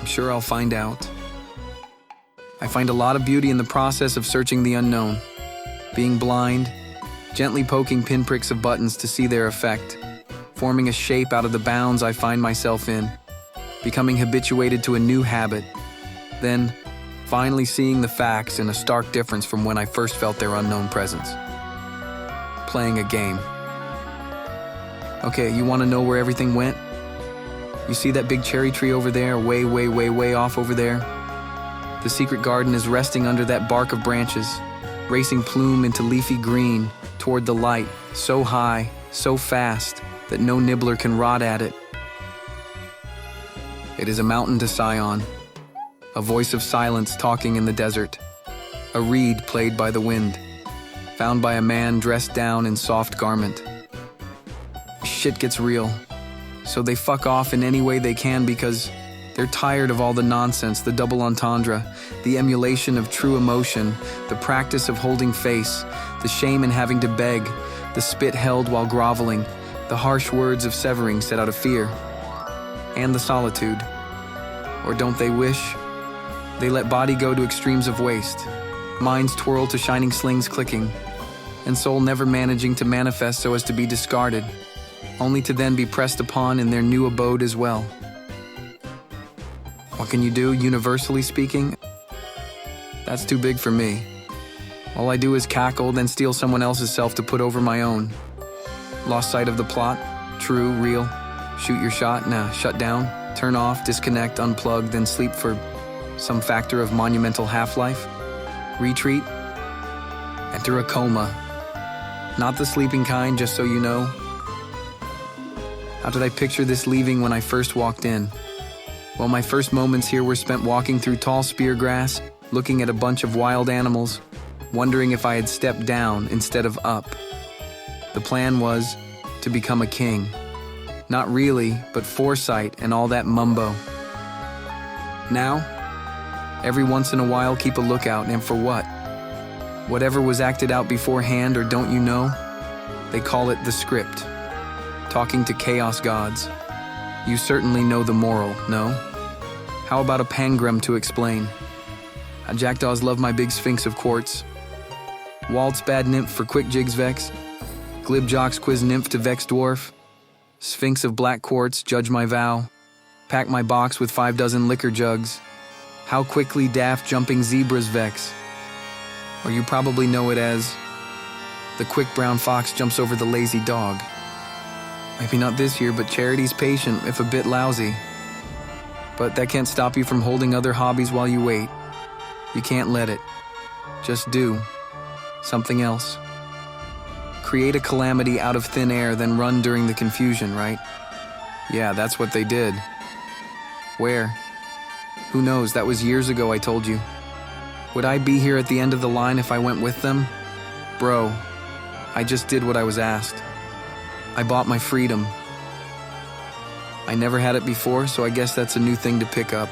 sure I'll find out. I find a lot of beauty in the process of searching the unknown. Being blind, gently poking pinpricks of buttons to see their effect, forming a shape out of the bounds I find myself in, becoming habituated to a new habit, then finally seeing the facts in a stark difference from when I first felt their unknown presence. Playing a game. Okay, you want to know where everything went? You see that big cherry tree over there, way off over there? The secret garden is resting under that bark of branches, racing plume into leafy green toward the light, so high, so fast, that no nibbler can rot at it. It is a mountain to sigh on, a voice of silence talking in the desert, a reed played by the wind, found by a man dressed down in soft garment. Shit gets real, so they fuck off in any way they can because they're tired of all the nonsense, the double entendre, the emulation of true emotion, the practice of holding face, the shame in having to beg, the spit held while groveling, the harsh words of severing said out of fear, and the solitude. Or don't they wish? They let body go to extremes of waste, minds twirl to shining slings clicking, and soul never managing to manifest so as to be discarded, only to then be pressed upon in their new abode as well. What can you do, universally speaking? That's too big for me. All I do is cackle, then steal someone else's self to put over my own. Lost sight of the plot? True, real. Shoot your shot? Nah, shut down. Turn off, disconnect, unplug, then sleep for some factor of monumental half-life. Retreat. Enter a coma. Not the sleeping kind, just so you know. How did I picture this leaving when I first walked in? Well, my first moments here were spent walking through tall spear grass, looking at a bunch of wild animals, wondering if I had stepped down instead of up. The plan was to become a king. Not really, but foresight and all that mumbo. Now, every once in a while keep a lookout, and for what? Whatever was acted out beforehand, or don't you know? They call it the script. Talking to chaos gods. You certainly know the moral, no? How about a pangram to explain? Jackdaws love my big sphinx of quartz. Waltz bad nymph for quick jigs vex. Glib jocks quiz nymph to vex dwarf. Sphinx of black quartz, judge my vow. Pack my box with 5 dozen liquor jugs. How quickly daft jumping zebras vex. Or you probably know it as the quick brown fox jumps over the lazy dog. Maybe not this year, but charity's patient, if a bit lousy. But that can't stop you from holding other hobbies while you wait. You can't let it. Just do something else. Create a calamity out of thin air, then run during the confusion, right? Yeah, that's what they did. Where? Who knows? That was years ago, I told you. Would I be here at the end of the line if I went with them? Bro, I just did what I was asked. I bought my freedom. I never had it before, so I guess that's a new thing to pick up.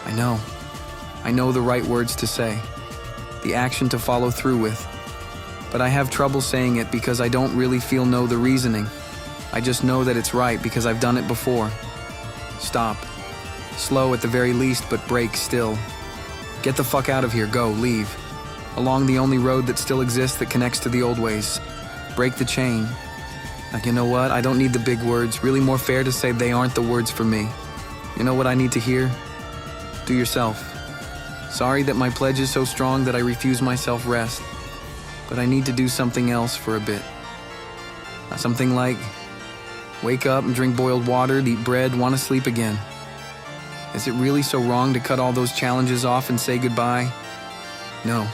I know the right words to say, the action to follow through with. But I have trouble saying it because I don't really know the reasoning. I just know that it's right because I've done it before. Stop. Slow at the very least, but brake still. Get the fuck out of here, go, leave. Along the only road that still exists that connects to the old ways. Break the chain. Now, you know what? I don't need the big words. Really more fair to say they aren't the words for me. You know what I need to hear? Do yourself. Sorry that my pledge is so strong that I refuse myself rest. But I need to do something else for a bit. Something like wake up and drink boiled water, eat bread, want to sleep again. Is it really so wrong to cut all those challenges off and say goodbye? No.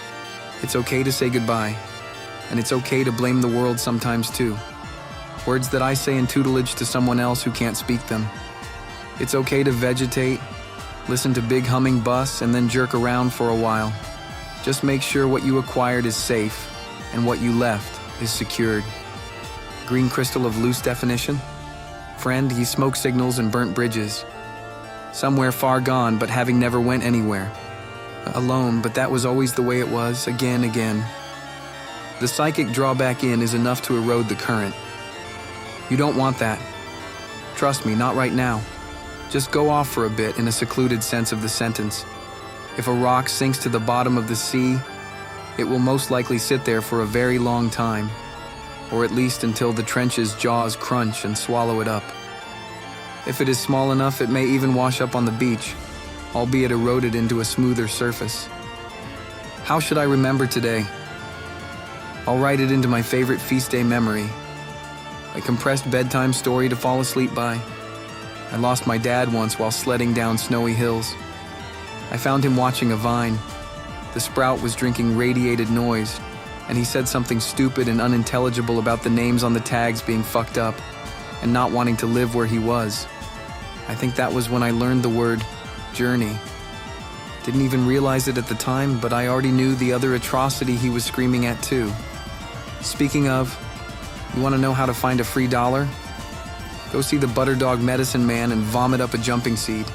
It's okay to say goodbye, and it's okay to blame the world sometimes too. Words that I say in tutelage to someone else who can't speak them. It's okay to vegetate, listen to big humming bus, and then jerk around for a while. Just make sure what you acquired is safe, and what you left is secured. Green crystal of loose definition? Friend, he smoke signals and burnt bridges. Somewhere far gone, but having never went anywhere. Alone, but that was always the way it was, again. The psychic drawback in is enough to erode the current. You don't want that. Trust me, not right now. Just go off for a bit in a secluded sense of the sentence. If a rock sinks to the bottom of the sea, it will most likely sit there for a very long time, or at least until the trench's jaws crunch and swallow it up. If it is small enough, it may even wash up on the beach, albeit eroded into a smoother surface. How should I remember today? I'll write it into my favorite feast day memory. A compressed bedtime story to fall asleep by. I lost my dad once while sledding down snowy hills. I found him watching a vine. The sprout was drinking radiated noise, and he said something stupid and unintelligible about the names on the tags being fucked up and not wanting to live where he was. I think that was when I learned the word journey. Didn't even realize it at the time, but I already knew the other atrocity he was screaming at too. Speaking of, you want to know how to find a free dollar? Go see the Butterdog Medicine Man and vomit up a jumping seed.